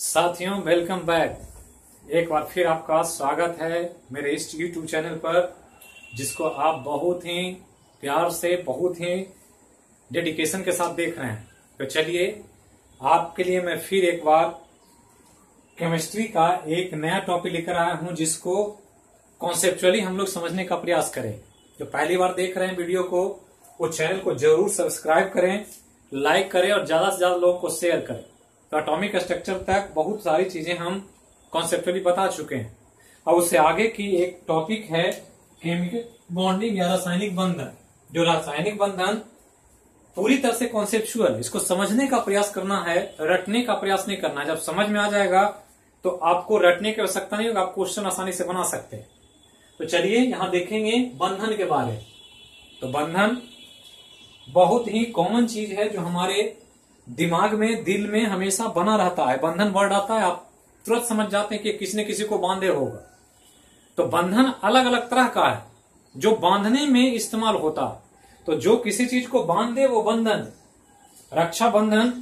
साथियों, welcome back. एक बार फिर आपका स्वागत है मेरे इस यूट्यूब चैनल पर, जिसको आप बहुत ही प्यार से, बहुत ही डेडिकेशन के साथ देख रहे हैं। तो चलिए, आपके लिए मैं फिर एक बार केमिस्ट्री का एक नया टॉपिक लेकर आया हूं, जिसको कॉन्सेप्चुअली हम लोग समझने का प्रयास करें। जो पहली बार देख रहे हैं वीडियो को, वो चैनल को जरूर सब्सक्राइब करें, लाइक करें और ज्यादा से ज्यादा लोगों को शेयर करें। तो एटॉमिक स्ट्रक्चर तक बहुत सारी चीजें हम कॉन्सेप्चुअली बता चुके हैं। अब उससे आगे की एक टॉपिक है केमिकल बॉन्डिंग या रासायनिक बंधन। जो रासायनिक बंधन पूरी तरह से कॉन्सेप्चुअल, इसको समझने का प्रयास करना है, रटने का प्रयास नहीं करना है। जब समझ में आ जाएगा तो आपको रटने की आवश्यकता नहीं होगा, आप क्वेश्चन आसानी से बना सकते हैं। तो चलिए यहां देखेंगे बंधन के बारे में। तो बंधन बहुत ही कॉमन चीज है, जो हमारे दिमाग में, दिल में हमेशा बना रहता है। बंधन वर्ड आता है, आप तुरंत समझ जाते हैं कि किसी ने किसी को बांधे होगा। तो बंधन अलग अलग तरह का है जो बांधने में इस्तेमाल होता है। तो जो किसी चीज को बांध दे वो बंधन। रक्षा बंधन,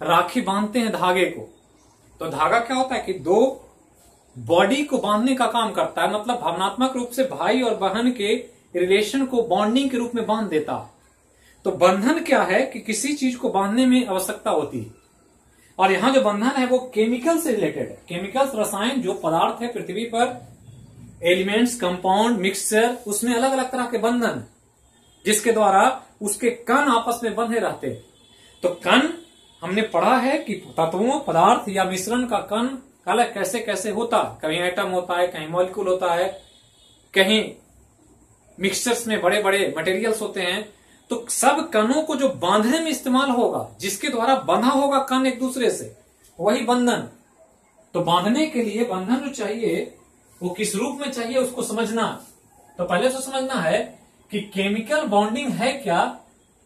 राखी बांधते हैं धागे को। तो धागा क्या होता है कि दो बॉडी को बांधने का काम करता है, मतलब भावनात्मक रूप से भाई और बहन के रिलेशन को बॉन्डिंग के रूप में बांध देता है। तो बंधन क्या है कि किसी चीज को बांधने में आवश्यकता होती है। और यहां जो बंधन है वो केमिकल से रिलेटेड है। केमिकल्स, रसायन, जो पदार्थ है पृथ्वी पर, एलिमेंट्स, कंपाउंड, मिक्सचर, उसमें अलग अलग तरह के बंधन, जिसके द्वारा उसके कण आपस में बंधे रहते हैं। तो कण हमने पढ़ा है कि तत्वों, पदार्थ या मिश्रण का कण अलग कैसे कैसे होता है। कहीं एटम होता है, कहीं मॉलिक्यूल होता है, कहीं मिक्सचर्स में बड़े बड़े मटेरियल्स होते हैं। तो सब कणों को जो बांधने में इस्तेमाल होगा, जिसके द्वारा बंधा होगा कण एक दूसरे से, वही बंधन। तो बांधने के लिए बंधन जो चाहिए वो किस रूप में चाहिए, उसको समझना। तो पहले तो समझना है कि केमिकल बॉन्डिंग है क्या।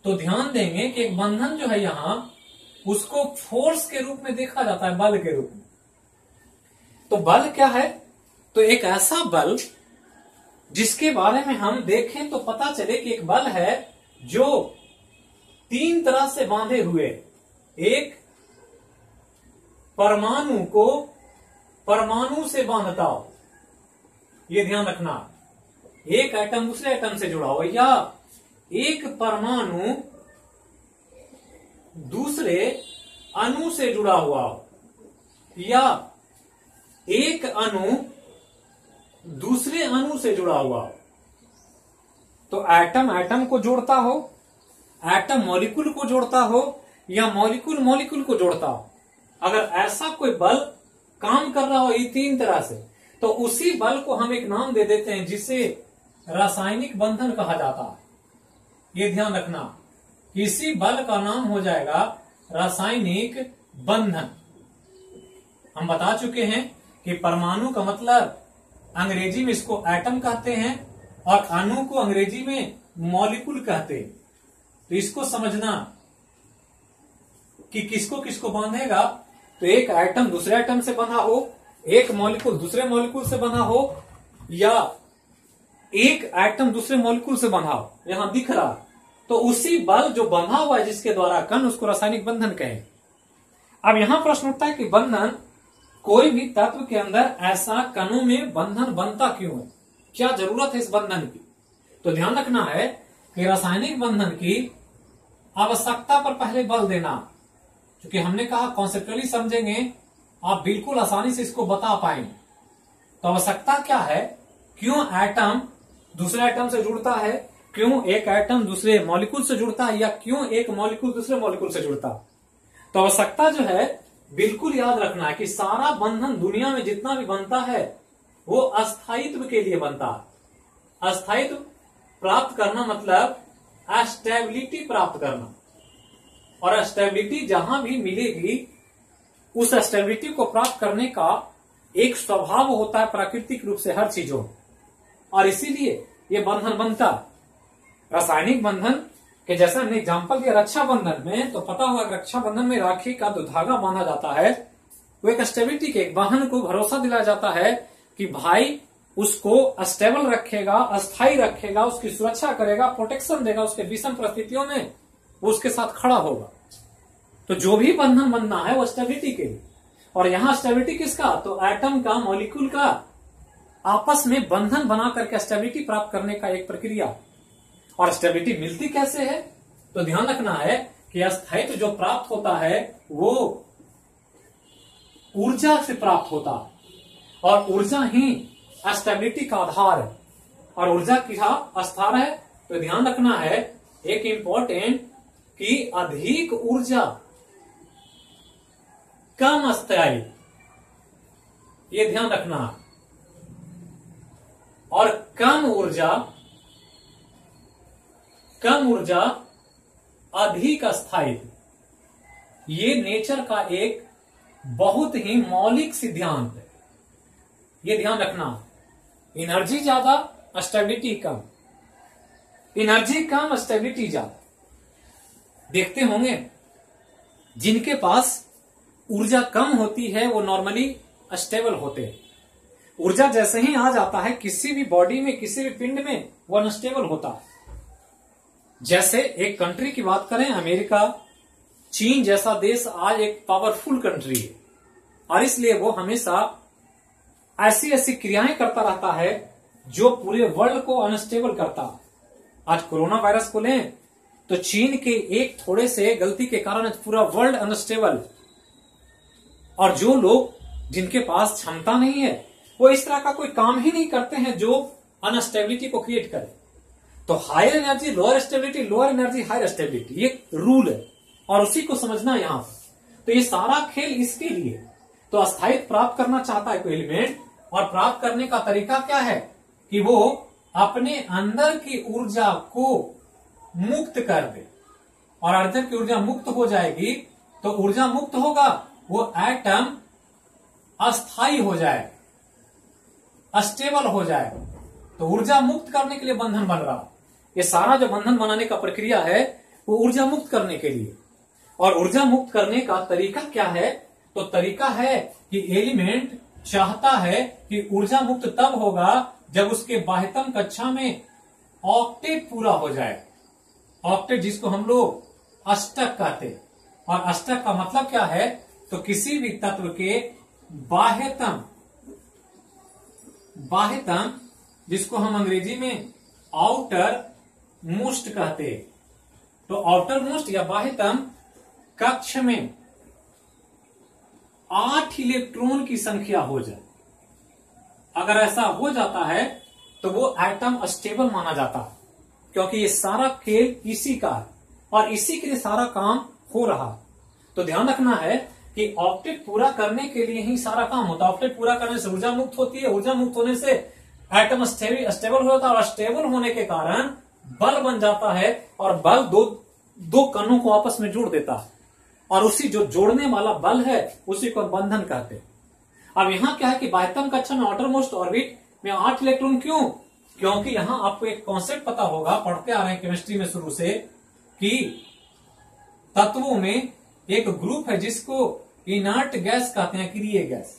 तो ध्यान देंगे कि एक बंधन जो है यहां, उसको फोर्स के रूप में देखा जाता है, बल के रूप में। तो बल क्या है? तो एक ऐसा बल जिसके बारे में हम देखें तो पता चले कि एक बल है जो तीन तरह से बांधे हुए। एक, परमाणु को परमाणु से बांधता हो, ये ध्यान रखना। एक एटम दूसरे एटम से जुड़ा हो, या एक परमाणु दूसरे अणु से जुड़ा हुआ हो, या एक अणु दूसरे अणु से जुड़ा हुआ हो। तो एटम एटम को जोड़ता हो, एटम मॉलिक्यूल को जोड़ता हो, या मॉलिक्यूल मॉलिक्यूल को जोड़ता हो। अगर ऐसा कोई बल काम कर रहा हो ये तीन तरह से, तो उसी बल को हम एक नाम दे देते हैं, जिसे रासायनिक बंधन कहा जाता है। ये ध्यान रखना, इसी बल का नाम हो जाएगा रासायनिक बंधन। हम बता चुके हैं कि परमाणु का मतलब अंग्रेजी में इसको एटम कहते हैं, और अणु को अंग्रेजी में मॉलिक्यूल कहते हैं। तो इसको समझना कि किसको किसको बांधेगा। तो एक एटम दूसरे एटम से बंधा हो, एक मॉलिक्यूल दूसरे मॉलिक्यूल से बंधा हो, या एक एटम दूसरे मॉलिक्यूल से बंधा हो, यहां दिख रहा। तो उसी बल जो बंधा हुआ है जिसके द्वारा कण, उसको रासायनिक बंधन कहें। अब यहां प्रश्न उठता है कि बंधन, कोई भी तत्व के अंदर ऐसा कणों में बंधन बनता क्यों है, क्या जरूरत है इस बंधन की। तो ध्यान रखना है कि रासायनिक बंधन की आवश्यकता पर पहले बल देना। क्योंकि हमने कहा कॉन्सेप्चुअली समझेंगे, आप बिल्कुल आसानी से इसको बता पाएंगे। तो आवश्यकता क्या है, क्यों एटम दूसरे एटम से जुड़ता है, क्यों एक एटम दूसरे मॉलिक्यूल से जुड़ता है, या क्यों एक मॉलिक्यूल दूसरे मॉलिक्यूल से जुड़ता है। तो आवश्यकता जो है, बिल्कुल याद रखना है कि सारा बंधन दुनिया में जितना भी बनता है वो अस्थायित्व के लिए बनता है। अस्थायित्व प्राप्त करना मतलब स्टेबिलिटी प्राप्त करना। और स्टेबिलिटी जहां भी मिलेगी, उस स्टेबिलिटी को प्राप्त करने का एक स्वभाव होता है प्राकृतिक रूप से हर चीजों, और इसीलिए ये बंधन बनता। रासायनिक बंधन के जैसा हमने एग्जाम्पल दिया रक्षा बंधन में, तो पता होगा रक्षा बंधन में राखी का जो धागा बांधा जाता है, वो एक स्टेबिलिटी के, एक बहन को भरोसा दिलाया जाता है कि भाई उसको स्टेबल रखेगा, अस्थायी रखेगा, उसकी सुरक्षा करेगा, प्रोटेक्शन देगा, उसके विषम परिस्थितियों में वो उसके साथ खड़ा होगा। तो जो भी बंधन बनना है वो स्टेबिलिटी के लिए। और यहां स्टेबिलिटी किसका, तो एटम का, मॉलिक्यूल का आपस में बंधन बना करके स्टेबिलिटी प्राप्त करने का एक प्रक्रिया। और स्टेबिलिटी मिलती कैसे है, तो ध्यान रखना है कि अस्थायित्व जो प्राप्त होता है वो ऊर्जा से प्राप्त होता है, और ऊर्जा ही स्टेबिलिटी का आधार है। और ऊर्जा क्या स्तर है, तो ध्यान रखना है एक इंपॉर्टेंट कि अधिक ऊर्जा कम अस्थायी, ये ध्यान रखना है। और कम ऊर्जा अधिक अस्थायित्व, ये नेचर का एक बहुत ही मौलिक सिद्धांत है, ये ध्यान रखना। एनर्जी ज्यादा, स्टेबिलिटी कम, एनर्जी कम, स्टेबिलिटी ज्यादा। देखते होंगे जिनके पास ऊर्जा कम होती है वो नॉर्मली स्टेबल होते हैं। ऊर्जा जैसे ही आ जाता है किसी भी बॉडी में, किसी भी पिंड में, वो अनस्टेबल होता है। जैसे एक कंट्री की बात करें, अमेरिका, चीन जैसा देश आज एक पावरफुल कंट्री है, और इसलिए वो हमेशा ऐसी ऐसी क्रियाएं करता रहता है जो पूरे वर्ल्ड को अनस्टेबल करता है। आज कोरोना वायरस को लें तो चीन के एक थोड़े से गलती के कारण पूरा वर्ल्ड अनस्टेबल, और जो लोग जिनके पास क्षमता नहीं है वो इस तरह का कोई काम ही नहीं करते हैं जो अनस्टेबिलिटी को क्रिएट करे। तो higher energy lower stability, lower energy higher stability, ये रूल है और उसी को समझना यहां पर। तो ये सारा खेल इसके लिए, तो अस्थायित्व प्राप्त करना चाहता है कोई एलिमेंट, और प्राप्त करने का तरीका क्या है कि वो अपने अंदर की ऊर्जा को मुक्त कर दे, और अंदर की ऊर्जा मुक्त हो जाएगी तो ऊर्जा मुक्त होगा, वो एटम अस्थायी हो जाए, अस्टेबल हो जाए। तो ऊर्जा मुक्त करने के लिए बंधन बन रहा, ये सारा जो बंधन बनाने का प्रक्रिया है वो ऊर्जा मुक्त करने के लिए। और ऊर्जा मुक्त करने का तरीका क्या है, तो तरीका है कि एलिमेंट चाहता है कि ऊर्जा मुक्त तब होगा जब उसके बाह्यतम कक्षा में ऑक्टेट पूरा हो जाए। ऑक्टेट जिसको हम लोग अष्टक कहते हैं, और अष्टक का मतलब क्या है, तो किसी भी तत्व के बाह्यतम जिसको हम अंग्रेजी में आउटर मोस्ट कहते हैं, तो आउटर मोस्ट या बाह्यतम कक्ष में 8 इलेक्ट्रॉन की संख्या हो जाए। अगर ऐसा हो जाता है तो वो एटम स्टेबल माना जाता है, क्योंकि ये सारा खेल इसी का है और इसी के लिए सारा काम हो रहा। तो ध्यान रखना है कि ऑक्टेट पूरा करने के लिए ही सारा काम होता है। ऑक्टेट पूरा करने से ऊर्जा मुक्त होती है, ऊर्जा मुक्त होने से एटम स्टेबल हो जाता है, और स्टेबल होने के कारण बल बन जाता है, और बल दो कणों को आपस में जोड़ देता है, और उसी जो जोड़ने वाला बल है उसी को बंधन कहते हैं। अब यहां क्या है कि बाह्यतम कक्षा में आउटर मोस्ट ऑर्बिट में 8 इलेक्ट्रॉन, क्यों? क्योंकि यहां आपको एक कॉन्सेप्ट पता होगा, पढ़ते आ रहे हैं केमिस्ट्री में शुरू से, कि तत्वों में एक ग्रुप है जिसको इनर्ट गैस कहते हैं, अक्रिय गैस।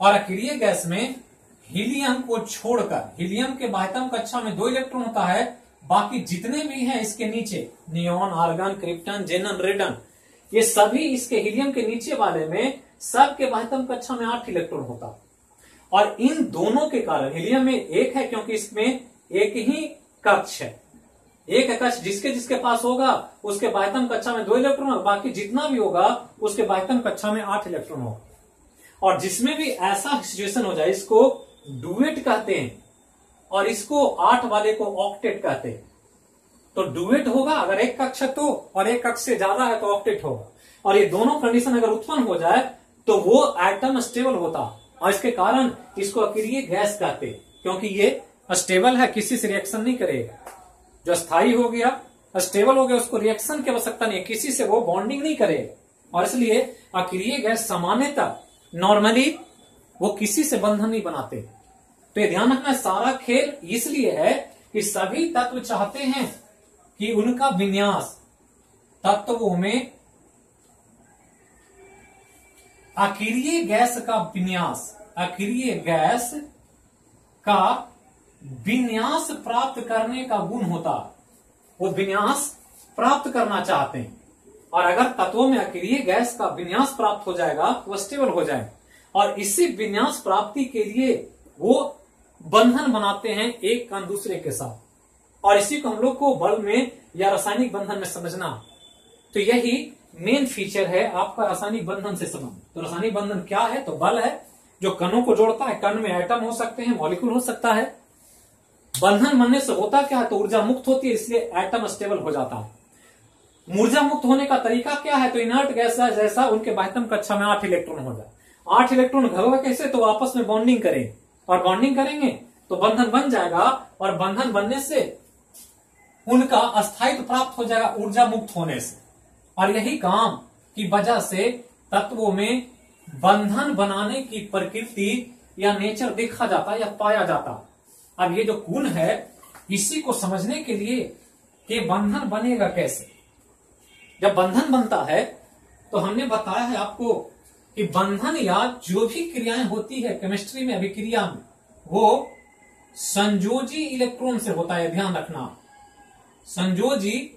और अक्रिय गैस में हीलियम को छोड़कर, हीलियम के बाह्यतम कक्षा में 2 इलेक्ट्रॉन होता है, बाकी जितने भी हैं इसके नीचे, नियॉन, आर्गन, क्रिप्टन, जेनन, रेडन, ये सभी इसके हीलियम के नीचे वाले में सबके बाह्यतम कक्षा में 8 इलेक्ट्रॉन होता। और इन दोनों के कारण हीलियम में एक है, क्योंकि इसमें एक ही कक्ष है, एक कक्ष जिसके पास होगा उसके बाह्यतम कक्षा में 2 इलेक्ट्रॉन, और बाकी जितना भी होगा उसके बाह्यतम कक्षा में 8 इलेक्ट्रॉन होगा। और जिसमें भी ऐसा सिचुएशन हो जाए, इसको डुएट कहते हैं, और इसको 8 वाले को ऑक्टेट कहते हैं। तो डुएट होगा अगर एक कक्ष तो, और एक कक्ष से ज्यादा है तो ऑक्टेट होगा। और ये दोनों कंडीशन अगर उत्पन्न हो जाए तो वो एटम स्टेबल होता, और इसके कारण इसको अक्रिय गैस कहते हैं, क्योंकि ये स्टेबल है, किसी से रिएक्शन नहीं करेगा। जो स्थायी हो गया, स्टेबल हो गया, उसको रिएक्शन की आवश्यकता नहीं है, किसी से वो बॉन्डिंग नहीं करेगा। और इसलिए अक्रिय गैस सामान्यतः नॉर्मली वो किसी से बंधन नहीं बनाते। तो ये ध्यान रखना, सारा खेल इसलिए है कि सभी तत्व चाहते हैं कि उनका विन्यास तत्वों में अक्रिय गैस का विन्यास, अक्रिय गैस का विन्यास प्राप्त करने का गुण होता, वो विन्यास प्राप्त करना चाहते हैं। और अगर तत्वों में अक्रिय गैस का विन्यास प्राप्त हो जाएगा तो स्टेबल हो जाए, और इसी विन्यास प्राप्ति के लिए वो बंधन बनाते हैं एक कण दूसरे के साथ, और इसी को हम लोग को बल में या रासायनिक बंधन में समझना। तो यही मेन फीचर है आपका रासायनिक बंधन से संबंध। तो रासायनिक बंधन क्या है? तो बल है जो कणों को जोड़ता है। कण में एटम हो सकते हैं, मॉलिक्यूल हो सकता है। बंधन बनने से होता क्या है? तो ऊर्जा मुक्त होती है, इसलिए एटम स्टेबल हो जाता है। ऊर्जा मुक्त होने का तरीका क्या है? तो इनर्ट गैस जैसा उनके बाह्यतम कक्षा में 8 इलेक्ट्रॉन हो जाए। 8 इलेक्ट्रॉन होगा कैसे? तो आपस में बॉन्डिंग करेंगे, और बॉन्डिंग करेंगे तो बंधन बन जाएगा, और बंधन बनने से उनका अस्थायित्व प्राप्त हो जाएगा ऊर्जा मुक्त होने से। और यही काम की वजह से तत्वों में बंधन बनाने की प्रकृति या नेचर देखा जाता या पाया जाता। अब ये जो गुण है, इसी को समझने के लिए कि बंधन बनेगा कैसे। जब बंधन बनता है तो हमने बताया है आपको कि बंधन या जो भी क्रियाएं होती है केमिस्ट्री में, अभिक्रिया में, वो संयोजी इलेक्ट्रॉन से होता है। ध्यान रखना, संयोजी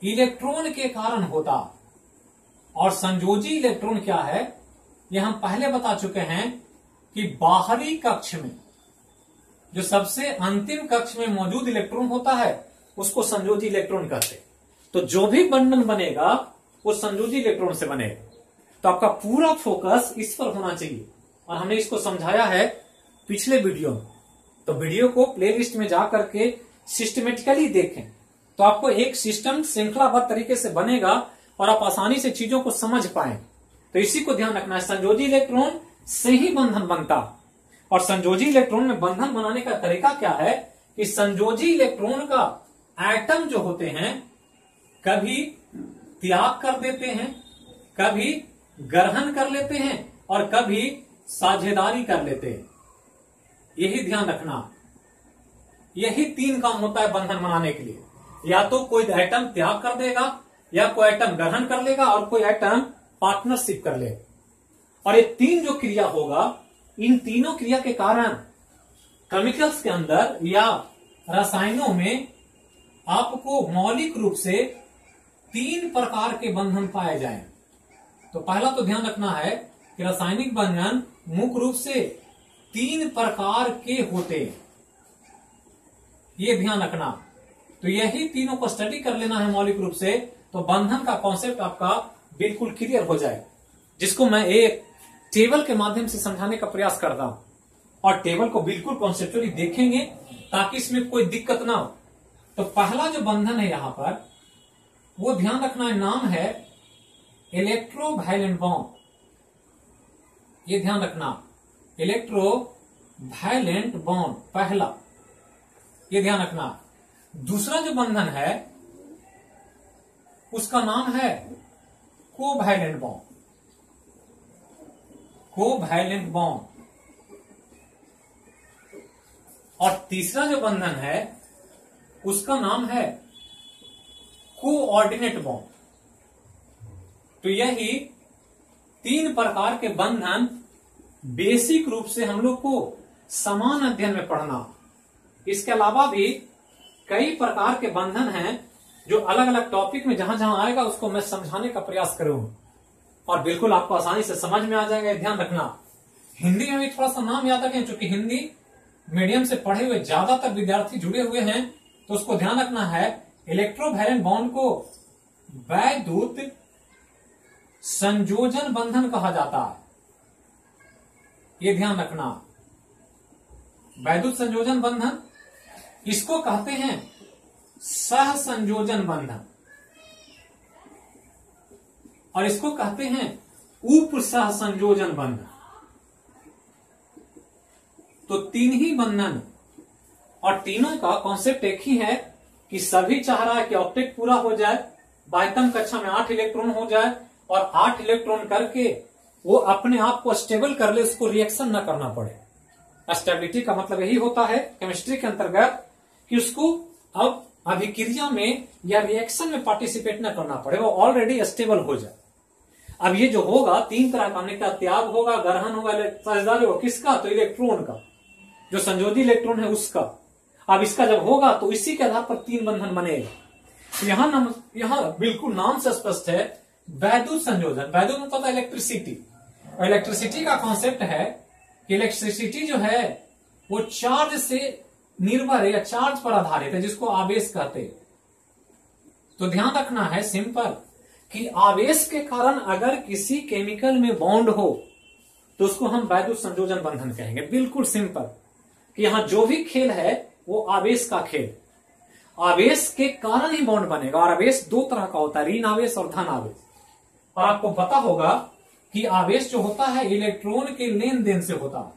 इलेक्ट्रॉन के कारण होता। और संयोजी इलेक्ट्रॉन क्या है, यह हम पहले बता चुके हैं कि बाहरी कक्ष में जो सबसे अंतिम कक्ष में मौजूद इलेक्ट्रॉन होता है उसको संयोजी इलेक्ट्रॉन कहते हैं। तो जो भी बंधन बनेगा वो संयोजी इलेक्ट्रॉन से बनेगा। तो आपका पूरा फोकस इस पर होना चाहिए, और हमने इसको समझाया है पिछले वीडियो में। तो वीडियो को प्लेलिस्ट में जाकर के सिस्टमेटिकली देखें, तो आपको एक सिस्टम श्रृंखलाबद्ध तरीके से बनेगा और आप आसानी से चीजों को समझ पाए। तो इसी को ध्यान रखना है, संयोजी इलेक्ट्रॉन से ही बंधन बनता। और संयोजी इलेक्ट्रॉन में बंधन बनाने का तरीका क्या है कि संयोजी इलेक्ट्रॉन का एटम जो होते हैं कभी त्याग कर देते हैं, कभी ग्रहण कर लेते हैं, और कभी साझेदारी कर लेते हैं। यही ध्यान रखना। यही 3 काम होता है बंधन बनाने के लिए। या तो कोई एटम त्याग कर देगा, या कोई एटम ग्रहण कर लेगा, और कोई एटम पार्टनरशिप कर लेगा। और ये 3 जो क्रिया होगा, इन तीनों क्रिया के कारण केमिकल्स के अंदर या रसायनों में आपको मौलिक रूप से 3 प्रकार के बंधन पाए जाएं। तो पहला तो ध्यान रखना है कि रासायनिक बंधन मुख्य रूप से 3 प्रकार के होते हैं, ये ध्यान रखना। तो यही तीनों को स्टडी कर लेना है मौलिक रूप से, तो बंधन का कॉन्सेप्ट आपका बिल्कुल क्लियर हो जाए, जिसको मैं एक टेबल के माध्यम से समझाने का प्रयास करता हूं। और टेबल को बिल्कुल कॉन्सेप्चुअली देखेंगे ताकि इसमें कोई दिक्कत ना हो। तो पहला जो बंधन है यहां पर, वो ध्यान रखना है, नाम है इलेक्ट्रोवैलेंट बॉन्ड। ये ध्यान रखना, इलेक्ट्रोवैलेंट बॉन्ड पहला, ये ध्यान रखना। दूसरा जो बंधन है उसका नाम है कोवैलेंट बॉन्ड, कोवैलेंट बॉन्ड। और तीसरा जो बंधन है उसका नाम है कोऑर्डिनेट बॉन्ड। तो यही 3 प्रकार के बंधन बेसिक रूप से हम लोग को समान अध्ययन में पढ़ना। इसके अलावा भी कई प्रकार के बंधन हैं जो अलग अलग टॉपिक में जहां जहां आएगा उसको मैं समझाने का प्रयास करूंगा, और बिल्कुल आपको आसानी से समझ में आ जाएगा। ध्यान रखना, हिंदी में भी थोड़ा सा नाम याद रखें, क्योंकि हिंदी मीडियम से पढ़े हुए ज्यादातर विद्यार्थी जुड़े हुए हैं, तो उसको ध्यान रखना है। इलेक्ट्रोवैलेंट बॉन्ड को वैद्युत संयोजन बंधन कहा जाता है, ये ध्यान रखना। वैद्युत संयोजन बंधन, इसको कहते हैं सह संयोजन बंधन, और इसको कहते हैं उप सह संयोजन बंधन। तो 3 ही बंधन, और तीनों का कॉन्सेप्ट एक ही है कि सभी चाह रहा है कि ऑक्टेट पूरा हो जाए, बाह्यतम कक्षा में 8 इलेक्ट्रॉन हो जाए, और 8 इलेक्ट्रॉन करके वो अपने आप को स्टेबल कर ले, उसको रिएक्शन न करना पड़े। स्टेबिलिटी का मतलब यही होता है केमिस्ट्री के अंतर्गत कि उसको अब अभिक्रिया में या रिएक्शन में पार्टिसिपेट न करना पड़े, वो ऑलरेडी स्टेबल हो जाए। अब ये जो होगा 3 तरह का, का त्याग होगा, ग्रहण होगा, साझेदारी होगा। किसका? तो इलेक्ट्रॉन का, जो संयोजी इलेक्ट्रॉन है उसका। अब इसका जब होगा तो इसी के आधार पर 3 बंधन बनेगा। यहां बिल्कुल नाम से स्पष्ट है वैद्युत संयोजन, वैद्युत मतलब इलेक्ट्रिसिटी। और इलेक्ट्रिसिटी का कॉन्सेप्ट है कि इलेक्ट्रिसिटी जो है वो चार्ज से निर्भर है या चार्ज पर आधारित है, जिसको आवेश कहते हैं। तो ध्यान रखना है सिंपल कि आवेश के कारण अगर किसी केमिकल में बॉन्ड हो तो उसको हम वैद्युत संयोजन बंधन कहेंगे। बिल्कुल सिंपल कि यहां जो भी खेल है वो आवेश का खेल, आवेश के कारण ही बॉन्ड बनेगा। और आवेश दो तरह का होता है, ऋण आवेश और धन आवेश। और आपको पता होगा कि आवेश जो होता है इलेक्ट्रॉन के लेन देन से होता है।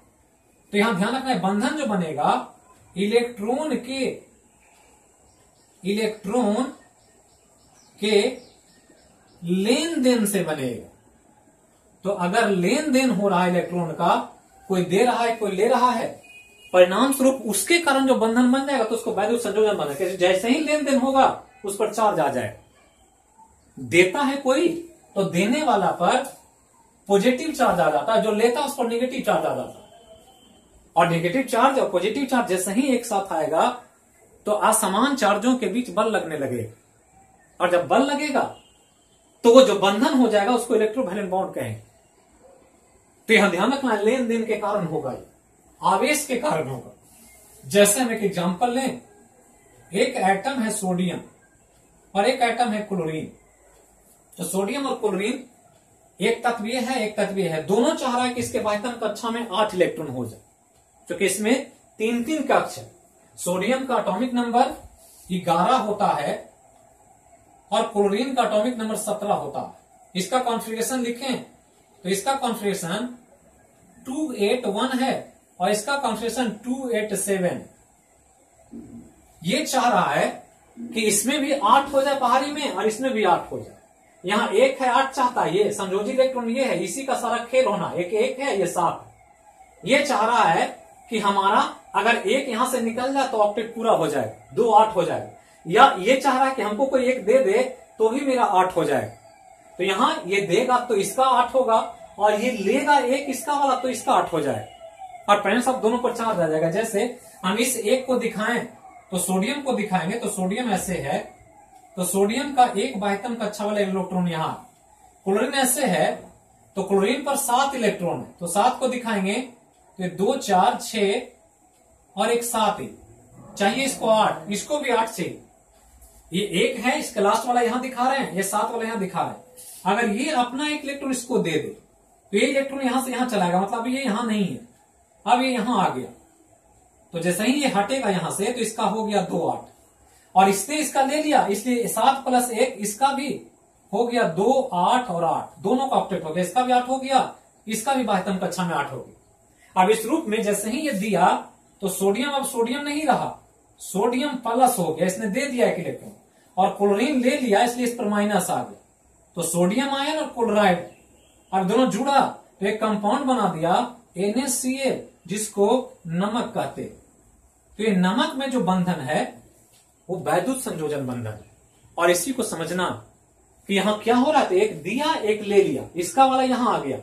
तो यहां ध्यान रखना है बंधन जो बनेगा इलेक्ट्रॉन के लेन देन से बनेगा। तो अगर लेन देन हो रहा है इलेक्ट्रॉन का, कोई दे रहा है कोई ले रहा है, परिणाम स्वरूप उसके कारण जो बंधन बन जाएगा तो उसको वैद्युत संयोजन बनेगा। जैसे ही लेन देन होगा उस पर चार्ज आ जाएगा। देता है कोई तो देने वाला पर पॉजिटिव चार्ज आ जाता है, जो लेता है उस पर नेगेटिव चार्ज आ जाता है। और नेगेटिव चार्ज और पॉजिटिव चार्ज जैसे ही एक साथ आएगा तो असमान चार्जों के बीच बल लगने लगेगा। और जब बल लगेगा तो वो जो बंधन हो जाएगा उसको इलेक्ट्रोवैलेंट बॉन्ड कहेंगे। तो यहां ध्यान रखना है लेन देन के कारण होगा, आवेश के कारण होगा। जैसे हम एक एग्जांपल लें, एक एटम है सोडियम और एक एटम है क्लोरीन। तो सोडियम और क्लोरीन एक तत्वीय है एक तत्वीय है, दोनों चाह रहा है कि इसके बाह्यतम कक्षा में 8 इलेक्ट्रॉन हो जाए, क्योंकि इसमें 3-3 कक्ष है। सोडियम का एटॉमिक नंबर 11 होता है और क्लोरीन का एटॉमिक नंबर 17 होता है। इसका कॉन्फ़िगरेशन लिखें तो इसका कॉन्फ़िगरेशन 281 है और इसका कॉन्फ़िगरेशन 287। ये चाह रहा है कि इसमें भी 8 हो जाए बाहरी में और इसमें भी 8 हो जाए। यहां 1 है 8 चाहता है, ये संयोजी इलेक्ट्रॉन ये है, इसी का सारा खेल होना। एक 1 है ये 7 है। ये चाह रहा है कि हमारा अगर 1 यहां से निकल जाए तो ऑक्टेट पूरा हो जाए, 2 8 हो जाए। या ये चाह रहा है कि हमको कोई 1 दे दे तो ही मेरा 8 हो जाए। तो यहां ये देगा तो इसका 8 होगा और ये लेगा 1 इसका वाला तो इसका 8 हो जाए। और पैरेंट्स अब दोनों पर चार्ज आ जाएगा। जैसे हम इस 1 को दिखाएं तो सोडियम को दिखाएंगे तो सोडियम ऐसे है, तो सोडियम का 1 बाह्यतम कक्षा वाला इलेक्ट्रॉन यहां। क्लोरीन ऐसे है तो क्लोरीन पर 7 इलेक्ट्रॉन है, तो 7 को दिखाएंगे तो 2 4 6 और एक 7 ही चाहिए, इसको 8, इसको भी 8 चाहिए। ये 1 है, इसका लास्ट वाला यहां दिखा रहे हैं, ये 7 वाला यहां दिखा रहे हैं। अगर ये अपना 1 इलेक्ट्रॉन इसको दे दे तो ये इलेक्ट्रॉन यहां से यहां चलाएगा, मतलब ये यहां नहीं है, अब ये यहां आ गया। तो जैसे ही ये हटेगा यहां से तो इसका हो गया 2 8 और इसने इसका ले लिया, इसलिए 7 + 1 इसका भी हो गया 2 8 और 8, दोनों का ऑक्टेट हो गया। इसका भी 8 हो गया, इसका भी बाह्यतम कक्षा में 8 हो गया। अब इस रूप में जैसे ही ये दिया तो सोडियम अब सोडियम नहीं रहा, सोडियम प्लस हो गया, इसने दे दिया 1 इलेक्ट्रॉन। और क्लोरीन ले लिया इसलिए इस पर माइनस आ गया, तो सोडियम आयन और क्लोराइड अब दोनों जुड़ा तो एक कंपाउंड बना दिया NaCl, जिसको नमक कहते। तो ये नमक में जो बंधन है वो वैद्युत संयोजन बंधन है। और इसी को समझना कि यहां क्या हो रहा था, एक दिया एक ले लिया, इसका वाला यहां आ गया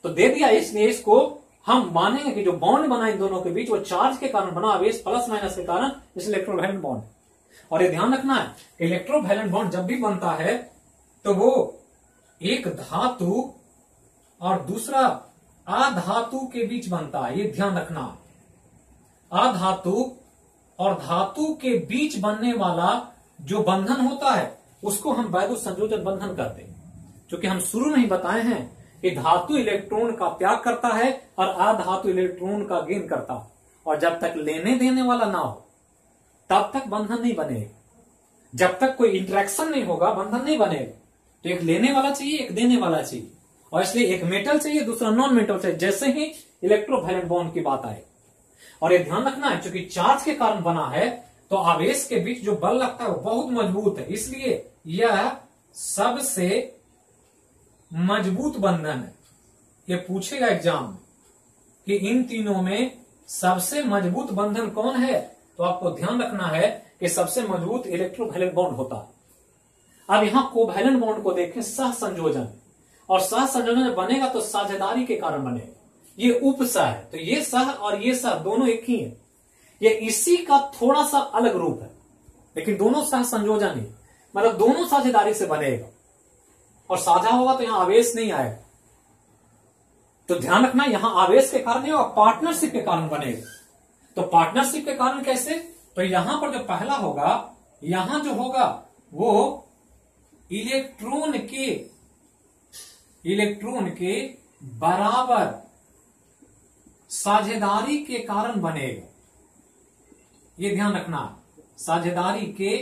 तो दे दिया, इसलिए इसको हम मानेंगे कि जो बॉन्ड बना इन दोनों के बीच वो चार्ज के कारण बना, आवेश प्लस माइनस के कारण, इस इलेक्ट्रोवैलेंट बॉन्ड। और ये ध्यान रखना है कि इलेक्ट्रोवैलेंट बॉन्ड जब भी बनता है तो वो एक धातु और दूसरा अधातु के बीच बनता है, ये ध्यान रखना है। अधातु और धातु के बीच बनने वाला जो बंधन होता है उसको हम वैद्युत संयोजन बंधन करते हैं। क्योंकि हम शुरू में ही बताए हैं कि धातु इलेक्ट्रॉन का त्याग करता है और अधातु इलेक्ट्रॉन का गेन करता है, और जब तक लेने देने वाला ना हो तब तक बंधन नहीं बनेगा। जब तक कोई इंटरेक्शन नहीं होगा बंधन नहीं बनेगा। तो एक लेने वाला चाहिए एक देने वाला चाहिए, और इसलिए एक मेटल चाहिए दूसरा नॉन मेटल चाहिए, जैसे ही इलेक्ट्रोवैलेंट बॉन्ड की बात आए। और ये ध्यान रखना है क्योंकि चार्ज के कारण बना है तो आवेश के बीच जो बल लगता है वो बहुत मजबूत है, इसलिए यह सबसे मजबूत बंधन है। ये पूछेगा एग्जाम में कि इन तीनों में सबसे मजबूत बंधन कौन है, तो आपको ध्यान रखना है कि सबसे मजबूत इलेक्ट्रोवैलेंट बॉन्ड होता है। अब यहां कोवैलेंट बॉन्ड को देखें, सह संयोजन, और सह संयोजन बनेगा तो साझेदारी के कारण बनेगा। ये उपसह है, तो ये सह और ये सह दोनों एक ही है, ये इसी का थोड़ा सा अलग रूप है, लेकिन दोनों सह संयोजन ही, मतलब दोनों साझेदारी से बनेगा। और साझा होगा तो यहां आवेश नहीं आएगा। तो ध्यान रखना, यहां आवेश के कारण नहीं होगा, पार्टनरशिप के कारण बनेगा। तो पार्टनरशिप के कारण कैसे? तो यहां पर जो पहला होगा, यहां जो होगा वो इलेक्ट्रॉन के बराबर साझेदारी के कारण बनेगा। ये ध्यान रखना, साझेदारी के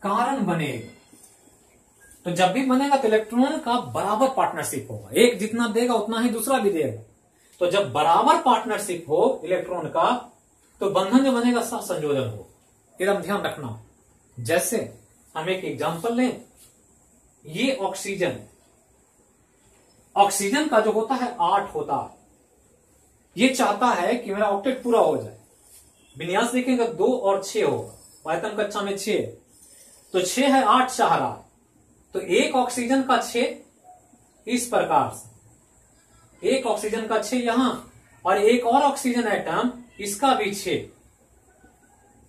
कारण बनेगा। तो जब भी बनेगा तो इलेक्ट्रॉन का बराबर पार्टनरशिप होगा, एक जितना देगा उतना ही दूसरा भी देगा। तो जब बराबर पार्टनरशिप हो इलेक्ट्रॉन का तो बंधन जो बनेगा सहसंयोजन हो। एकदम ध्यान रखना। जैसे हम एक एग्जांपल लें, ये ऑक्सीजन का जो होता है 8 होता है। ये चाहता है कि मेरा ऑक्टेट पूरा हो जाए। विन्यास देखेंगे 2 और 6 होगा, आयतन कक्षा में 6, तो 6 है, 8 चाह रहा है। तो एक ऑक्सीजन का 6 इस प्रकार से, एक ऑक्सीजन का 6 यहां, और एक और ऑक्सीजन एटम इसका भी 6।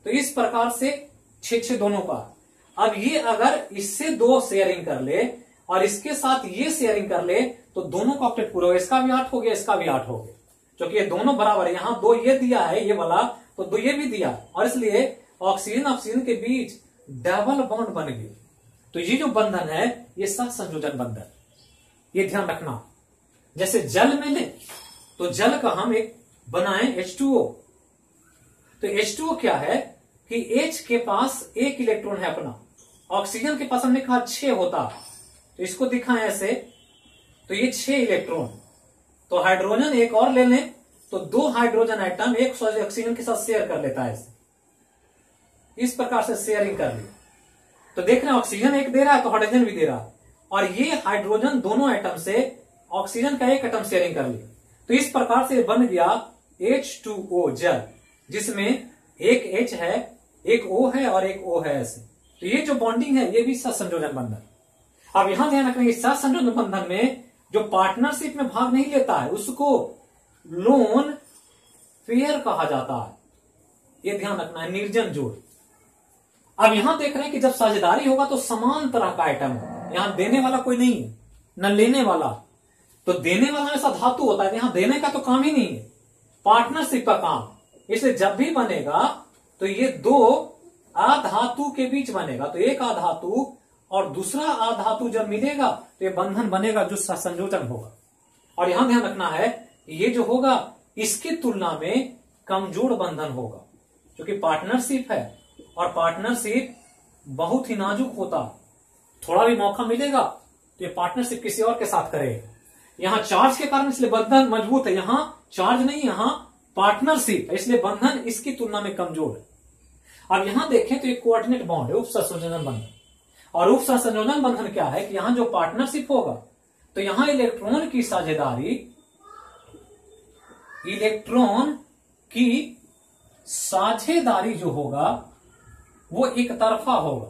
तो इस प्रकार से 6 दोनों का। अब ये अगर इससे 2 शेयरिंग कर ले और इसके साथ ये शेयरिंग कर ले तो दोनों का ऑक्टेट पूरा हो गया। इसका भी 8 हो गया, इसका भी 8 हो गया, क्योंकि ये दोनों बराबर है। यहां 2 ये दिया है ये वाला, तो 2 ये भी दिया, और इसलिए ऑक्सीजन के बीच डबल बॉन्ड बन गए। तो ये जो बंधन है ये सहसंयोजन बंधन, ये ध्यान रखना। जैसे जल में ले तो जल का हम एक बनाए H2O। तो H2O क्या है कि H के पास 1 इलेक्ट्रॉन है अपना, ऑक्सीजन के पास हमने कहा 6 होता, तो इसको दिखाएं ऐसे, तो ये 6 इलेक्ट्रॉन। तो हाइड्रोजन एक और ले लें तो 2 हाइड्रोजन आइटम एक ऑक्सीजन के साथ शेयर कर लेता है, इस प्रकार से शेयरिंग कर ली। तो देख रहे हैं ऑक्सीजन एक दे रहा है तो हाइड्रोजन भी दे रहा है, और ये हाइड्रोजन दोनों आइटम से ऑक्सीजन का एक एटम शेयरिंग कर लिया। तो इस प्रकार से बन गया H2O जल, जिसमें एक H है, एक O है और एक O है ऐसे। तो ये जो बॉन्डिंग है ये भी सहसंयोजन बंधन। अब यहां ध्यान रखना, सहसंयोजन बंधन में जो पार्टनरशिप में भाग नहीं लेता है उसको लोन पेयर कहा जाता है, ये ध्यान रखना है, निर्जन जोड़। अब यहां देख रहे हैं कि जब साझेदारी होगा तो समान तरह का आइटम है, यहां देने वाला कोई नहीं है न लेने वाला। तो देने वाला ऐसा धातु होता है, यहां देने का तो काम ही नहीं है, पार्टनरशिप का काम। इसलिए जब भी बनेगा तो ये 2 अधातु के बीच बनेगा। तो एक अधातु और दूसरा अधातु जब मिलेगा तो ये बंधन बनेगा जो सहसंयोजन होगा। और यहां ध्यान रखना है ये जो होगा इसकी तुलना में कमजोर बंधन होगा, क्योंकि पार्टनरशिप है और पार्टनरशिप बहुत ही नाजुक होता। थोड़ा भी मौका मिलेगा तो ये पार्टनरशिप किसी और के साथ करेगा। यहां चार्ज के कारण इसलिए बंधन मजबूत है, यहां चार्ज नहीं, यहां पार्टनरशिप है, इसलिए बंधन इसकी तुलना में कमजोर है। अब यहां देखें तो ये कोऑर्डिनेट बॉन्ड है, उप सहसंयोजन बंधन। और उप सहसंयोजन बंधन क्या है कि यहां जो पार्टनरशिप होगा तो यहां इलेक्ट्रॉन की साझेदारी, इलेक्ट्रॉन की साझेदारी जो होगा वो एक तरफा होगा।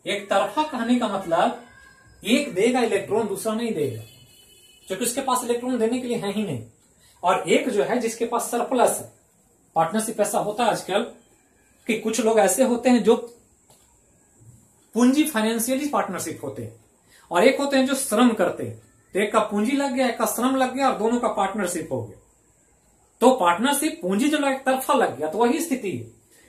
एक तरफा कहने का मतलब एक देगा इलेक्ट्रॉन, दूसरा नहीं देगा, क्योंकि उसके पास इलेक्ट्रॉन देने के लिए है ही नहीं। और एक जो है जिसके पास सरप्लस है। पार्टनरशिप ऐसा होता है आजकल कि कुछ लोग ऐसे होते हैं जो पूंजी फाइनेंशियली पार्टनरशिप होते हैं, और एक होते हैं जो श्रम करते हैं। तो एक का पूंजी लग गया, एक का श्रम लग गया, और दोनों का पार्टनरशिप हो गया। तो पार्टनरशिप पूंजी जो एक तरफा लग गया, तो वही स्थिति है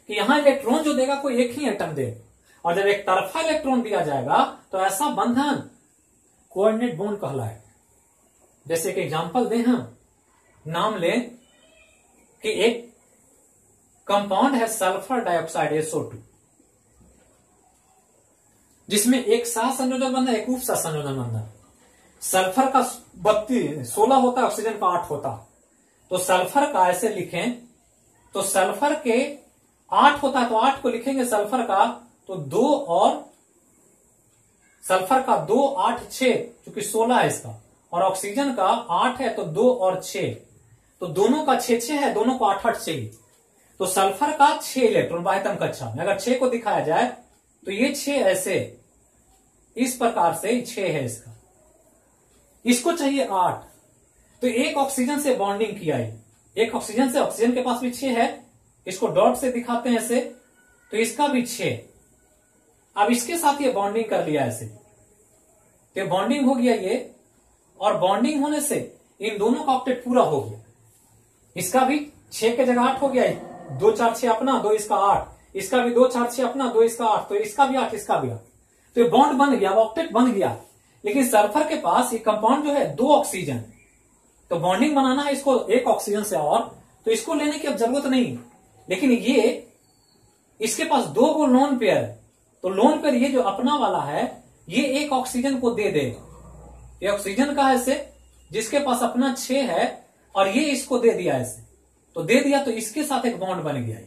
कि यहां इलेक्ट्रॉन जो देगा कोई एक ही एटम देगा, और जब एक तरफा इलेक्ट्रॉन दिया जाएगा तो ऐसा बंधन कोऑर्डिनेट बॉन्ड कहलाएगा। जैसे कि एग्जांपल दें, हम नाम लें कि एक कंपाउंड है सल्फर डाइऑक्साइड SO2, जिसमें एक सहसंयोजन बंधन, एक उप सहसंयोजन बंधन। सल्फर का 16 होता है, ऑक्सीजन का 8 होता है। तो सल्फर का ऐसे लिखें तो सल्फर के 8 होता है, तो 8 को लिखेंगे सल्फर का, तो 2 और सल्फर का 2 8 6, क्योंकि 16 है इसका, और ऑक्सीजन का 8 है तो 2 और 6, तो दोनों का 6 है, दोनों को 8 8 चाहिए। तो सल्फर का 6 इलेक्ट्रॉन आयतन कक्षा में, अगर 6 को दिखाया जाए तो ये 6 ऐसे इस प्रकार से 6 है इसका, इसको चाहिए 8। तो एक ऑक्सीजन से बॉन्डिंग किया है, एक ऑक्सीजन से, ऑक्सीजन के पास भी 6 है, इसको डॉट से दिखाते हैं ऐसे, तो इसका भी 6। अब इसके साथ ये बॉन्डिंग कर लिया ऐसे, तो बॉन्डिंग हो गया ये, और बॉन्डिंग होने से इन दोनों का ऑक्टेट पूरा हो गया। इसका भी 6 के जगह 8 हो गया, 2 4 6 अपना, 2 इसका 8, इसका भी 2 4 6 अपना, 2 इसका 8, तो इसका भी 8, इसका भी 8। तो ये बॉन्ड बन गया, ऑक्टेट बन गया। लेकिन सल्फर के पास ये कंपाउंड जो है 2 ऑक्सीजन, तो बॉन्डिंग बनाना है इसको 1 ऑक्सीजन से, और तो इसको लेने की अब जरूरत नहीं। लेकिन ये इसके पास 2 वो लोन पेयर है, तो लोन पेयर ये जो अपना वाला है ये 1 ऑक्सीजन को दे देगा। ये ऑक्सीजन का है इसे, जिसके पास अपना 6 है, और ये इसको दे दिया ऐसे, तो दे दिया, तो इसके साथ एक बॉन्ड बन गया।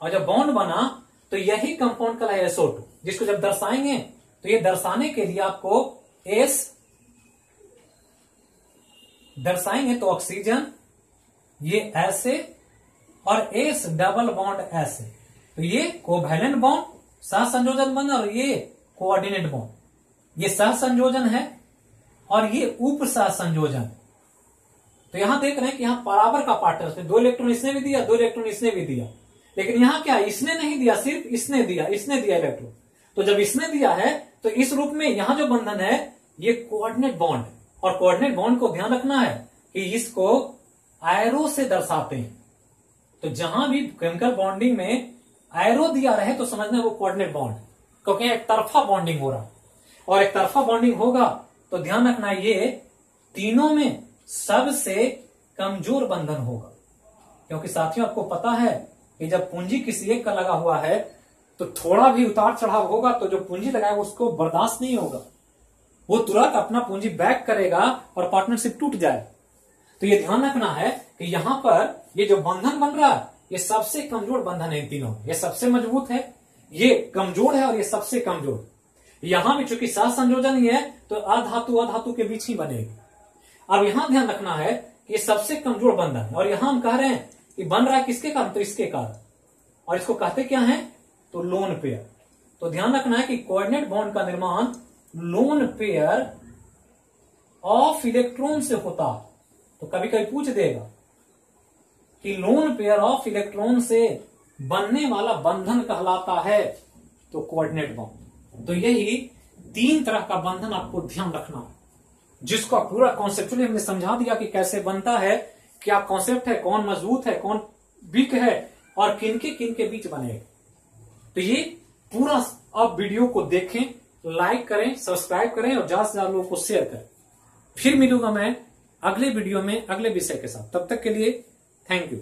और जब बॉन्ड बना तो यही कंपाउंड का है SO2, जिसको जब दर्शाएंगे तो ये दर्शाने के लिए आपको S दर्शाएंगे तो ऑक्सीजन ये ऐसे, और S डबल बॉन्ड ऐसे, तो ये कोवैलेंट बॉन्ड सह संयोजन बन, और ये कोऑर्डिनेट बॉन्ड, ये सह संयोजन है और ये उप सह संयोजन। तो यहां देख रहे हैं कि यहां बराबर का पार्टनर, 2 इलेक्ट्रॉन इसने भी दिया, 2 इलेक्ट्रॉन इसने भी दिया। लेकिन यहां क्या, इसने नहीं दिया, सिर्फ इसने दिया इलेक्ट्रॉन। तो जब इसने दिया है तो इस रूप में यहां जो बंधन है ये कोऑर्डिनेट बॉन्ड है, और कोऑर्डिनेट बॉन्ड को ध्यान रखना है कि इसको एरो से दर्शाते हैं। तो जहां भी केमिकल बॉन्डिंग में एरो दिया रहे तो समझना वो कोऑर्डिनेट बॉन्ड है, क्योंकि एक तरफा बॉन्डिंग हो रहा है। और एक तरफा बॉन्डिंग होगा तो ध्यान रखना ये तीनों में सबसे कमजोर बंधन होगा, क्योंकि साथियों आपको पता है कि जब पूंजी किसी एक का लगा हुआ है तो थोड़ा भी उतार चढ़ाव होगा तो जो पूंजी लगाएगा उसको बर्दाश्त नहीं होगा, वो तुरंत अपना पूंजी बैक करेगा और पार्टनरशिप टूट जाए। तो ये ध्यान रखना है कि यहां पर ये जो बंधन बन रहा है ये सबसे कमजोर बंधन है। इन तीनों ये सबसे मजबूत है, ये कमजोर है, और ये सबसे कमजोर। यहां भी चूंकि सह संयोजन ही है तो अधातु के बीच ही बनेगी। अब यहां ध्यान रखना है कि ये सबसे कमजोर बंधन है, और यहां हम कह रहे हैं कि बन रहा है किसके कारण, तो इसके कारण, और इसको कहते क्या है, तो लोन पेयर। तो ध्यान रखना है कि कोऑर्डिनेट बॉन्ड का निर्माण लोन पेयर ऑफ इलेक्ट्रॉन से होता। तो कभी कभी पूछ देगा कि लोन पेयर ऑफ इलेक्ट्रॉन से बनने वाला बंधन कहलाता है तो कोऑर्डिनेट बॉन्ड। तो यही 3 तरह का बंधन आपको ध्यान रखना है, जिसका पूरा कॉन्सेप्चुअली हमने समझा दिया कि कैसे बनता है, क्या कॉन्सेप्ट है, कौन मजबूत है, कौन वीक है, और किन के बीच बनेगा। तो ये पूरा आप वीडियो को देखें, लाइक करें, सब्सक्राइब करें, और ज्यादा से ज्यादा लोगों को शेयर करें। फिर मिलूंगा मैं अगले वीडियो में अगले विषय के साथ। तब तक के लिए थैंक यू।